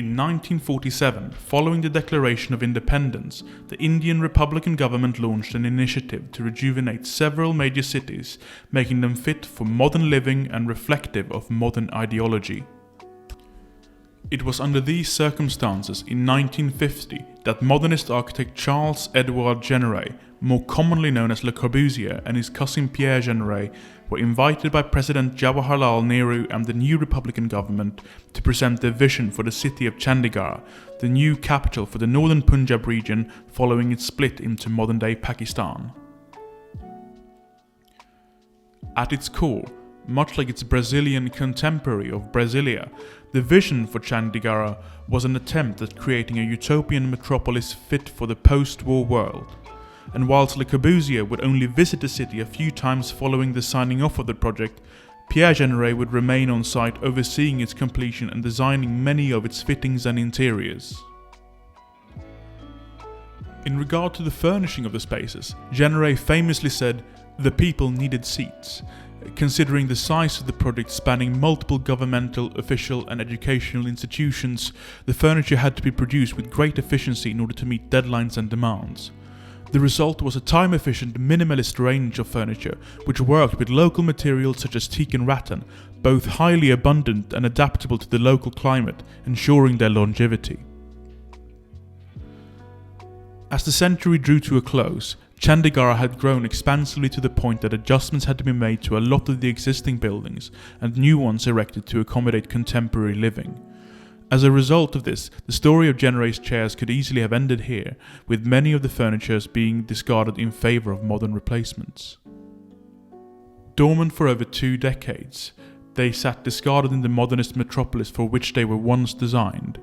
In 1947, following the Declaration of Independence, the Indian Republican government launched an initiative to rejuvenate several major cities, making them fit for modern living and reflective of modern ideology. It was under these circumstances in 1950 that modernist architect Charles-Édouard Jeanneret, more commonly known as Le Corbusier, and his cousin Pierre Jeanneret were invited by President Jawaharlal Nehru and the new Republican government to present their vision for the city of Chandigarh, the new capital for the northern Punjab region following its split into modern-day Pakistan. At its core, much like its Brazilian contemporary of Brasilia, the vision for Chandigarh was an attempt at creating a utopian metropolis fit for the post-war world. And whilst Le Corbusier would only visit the city a few times following the signing off of the project, Pierre Jeanneret would remain on site overseeing its completion and designing many of its fittings and interiors. In regard to the furnishing of the spaces, Jeanneret famously said, "The people needed seats." Considering the size of the project spanning multiple governmental, official and educational institutions, the furniture had to be produced with great efficiency in order to meet deadlines and demands. The result was a time-efficient, minimalist range of furniture which worked with local materials such as teak and rattan, both highly abundant and adaptable to the local climate, ensuring their longevity. As the century drew to a close, Chandigarh had grown expansively to the point that adjustments had to be made to a lot of the existing buildings and new ones erected to accommodate contemporary living. As a result of this, the story of Jeanneret's chairs could easily have ended here, with many of the furniture being discarded in favour of modern replacements. Dormant for over 2 decades, they sat discarded in the modernist metropolis for which they were once designed.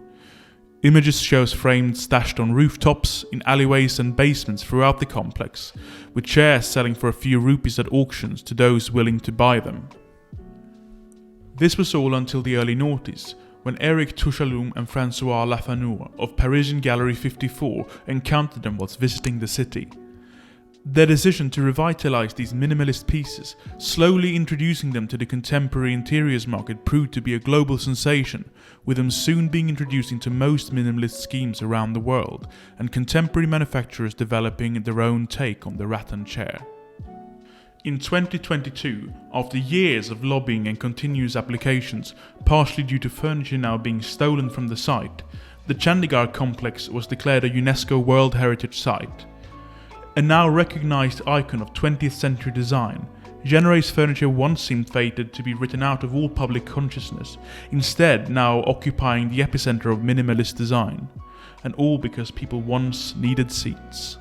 Images shows framed stashed on rooftops, in alleyways and basements throughout the complex, with chairs selling for a few rupees at auctions to those willing to buy them. This was all until the early noughties, when Eric Touchaloum and François Lafanour of Parisian Gallery 54 encountered them whilst visiting the city. Their decision to revitalize these minimalist pieces, slowly introducing them to the contemporary interiors market, proved to be a global sensation, with them soon being introduced into most minimalist schemes around the world, and contemporary manufacturers developing their own take on the rattan chair. In 2022, after years of lobbying and continuous applications, partially due to furniture now being stolen from the site, the Chandigarh complex was declared a UNESCO World Heritage Site. A now recognized icon of 20th century design, Jeanneret's furniture once seemed fated to be written out of all public consciousness, instead now occupying the epicenter of minimalist design. And all because people once needed seats.